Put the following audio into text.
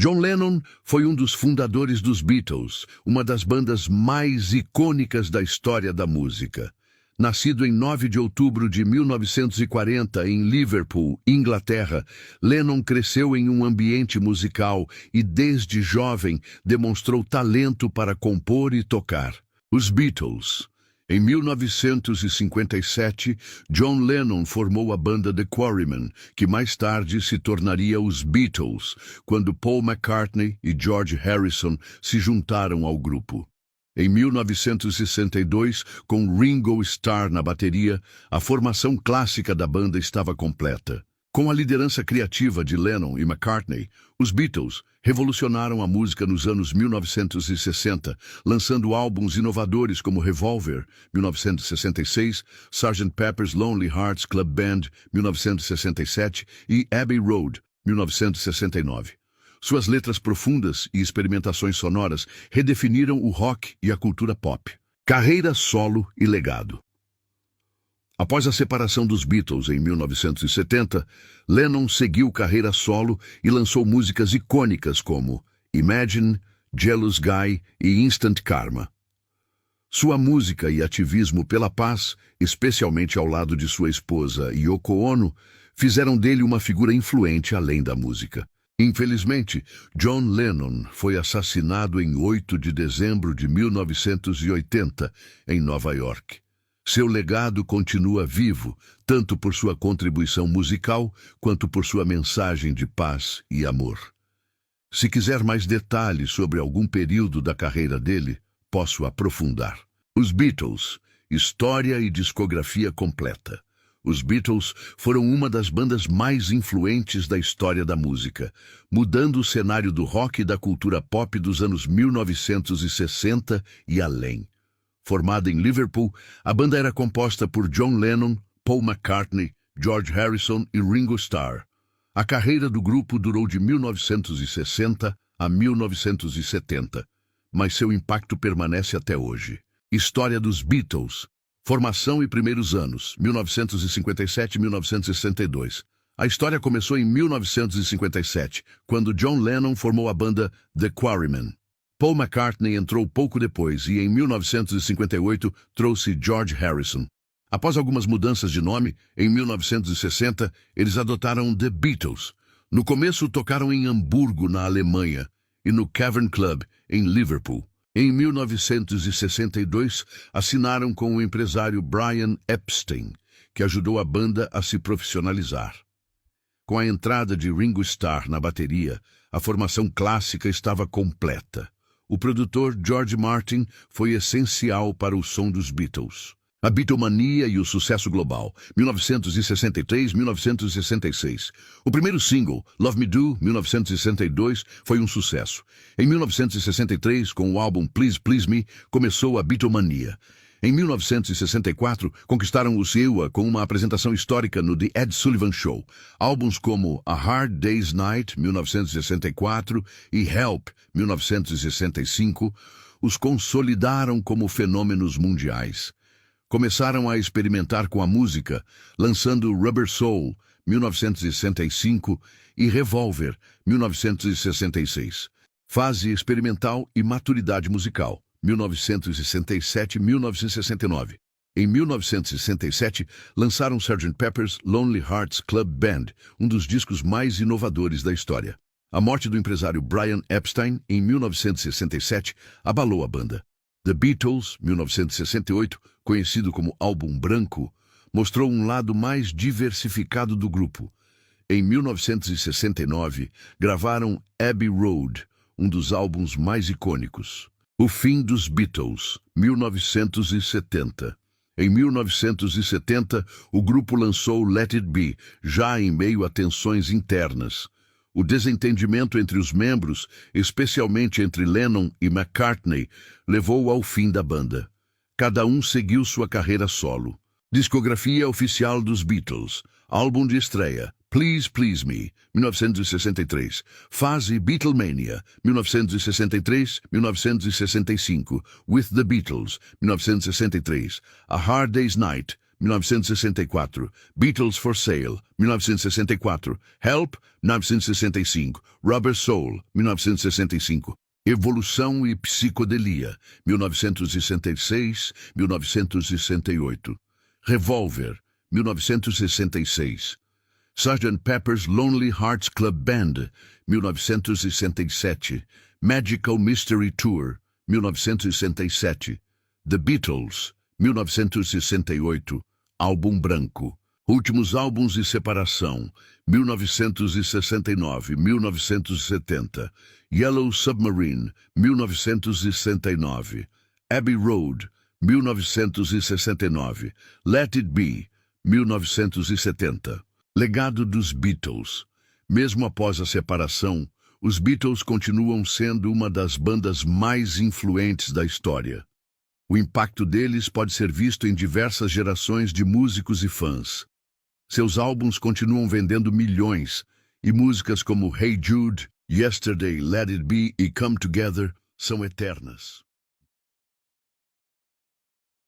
John Lennon foi um dos fundadores dos Beatles, uma das bandas mais icônicas da história da música. Nascido em 9 de outubro de 1940 em Liverpool, Inglaterra, Lennon cresceu em um ambiente musical e, desde jovem, demonstrou talento para compor e tocar. Os Beatles. Em 1957, John Lennon formou a banda The Quarrymen, que mais tarde se tornaria os Beatles, quando Paul McCartney e George Harrison se juntaram ao grupo. Em 1962, com Ringo Starr na bateria, a formação clássica da banda estava completa. Com a liderança criativa de Lennon e McCartney, os Beatles revolucionaram a música nos anos 1960, lançando álbuns inovadores como Revolver, 1966, Sgt. Pepper's Lonely Hearts Club Band, 1967 e Abbey Road, 1969. Suas letras profundas e experimentações sonoras redefiniram o rock e a cultura pop. Carreira solo e legado. Após a separação dos Beatles em 1970, Lennon seguiu carreira solo e lançou músicas icônicas como Imagine, Jealous Guy e Instant Karma. Sua música e ativismo pela paz, especialmente ao lado de sua esposa Yoko Ono, fizeram dele uma figura influente além da música. Infelizmente, John Lennon foi assassinado em 8 de dezembro de 1980, em Nova York. Seu legado continua vivo, tanto por sua contribuição musical, quanto por sua mensagem de paz e amor. Se quiser mais detalhes sobre algum período da carreira dele, posso aprofundar. Os Beatles, história e discografia completa. Os Beatles foram uma das bandas mais influentes da história da música, mudando o cenário do rock e da cultura pop dos anos 1960 e além. Formada em Liverpool, a banda era composta por John Lennon, Paul McCartney, George Harrison e Ringo Starr. A carreira do grupo durou de 1960 a 1970, mas seu impacto permanece até hoje. História dos Beatles. Formação e primeiros anos, 1957 e 1962. A história começou em 1957, quando John Lennon formou a banda The Quarrymen. Paul McCartney entrou pouco depois e, em 1958, trouxe George Harrison. Após algumas mudanças de nome, em 1960, eles adotaram The Beatles. No começo, tocaram em Hamburgo, na Alemanha, e no Cavern Club, em Liverpool. Em 1962, assinaram com o empresário Brian Epstein, que ajudou a banda a se profissionalizar. Com a entrada de Ringo Starr na bateria, a formação clássica estava completa. O produtor George Martin foi essencial para o som dos Beatles. A Beatlemania e o sucesso global, 1963-1966. O primeiro single, Love Me Do, 1962, foi um sucesso. Em 1963, com o álbum Please Please Me, começou a Beatlemania. Em 1964, conquistaram o SEUA com uma apresentação histórica no The Ed Sullivan Show. Álbuns como A Hard Day's Night, 1964, e Help, 1965, os consolidaram como fenômenos mundiais. Começaram a experimentar com a música, lançando Rubber Soul, 1965, e Revolver, 1966. Fase experimental e maturidade musical, 1967-1969. Em 1967, lançaram Sgt. Pepper's Lonely Hearts Club Band, um dos discos mais inovadores da história. A morte do empresário Brian Epstein, em 1967, abalou a banda. The Beatles, 1968, conhecido como Álbum Branco, mostrou um lado mais diversificado do grupo. Em 1969, gravaram Abbey Road, um dos álbuns mais icônicos. O fim dos Beatles, 1970. Em 1970, o grupo lançou Let It Be, já em meio a tensões internas. O desentendimento entre os membros, especialmente entre Lennon e McCartney, levou ao fim da banda. Cada um seguiu sua carreira solo. Discografia oficial dos Beatles. Álbum de estreia, Please Please Me, 1963. Fase Beatlemania, 1963-1965. With the Beatles, 1963. A Hard Day's Night, 1964. Beatles for Sale, 1964. Help, 1965. Rubber Soul, 1965. Evolução e Psicodelia, 1966, 1968. Revolver, 1966. Sgt. Pepper's Lonely Hearts Club Band, 1967. Magical Mystery Tour, 1967. The Beatles, 1968. Álbum branco. Últimos álbuns de separação, 1969-1970. Yellow Submarine, 1969. Abbey Road, 1969. Let It Be, 1970. Legado dos Beatles. Mesmo após a separação, os Beatles continuam sendo uma das bandas mais influentes da história. O impacto deles pode ser visto em diversas gerações de músicos e fãs. Seus álbuns continuam vendendo milhões, e músicas como Hey Jude, Yesterday, Let It Be e Come Together são eternas.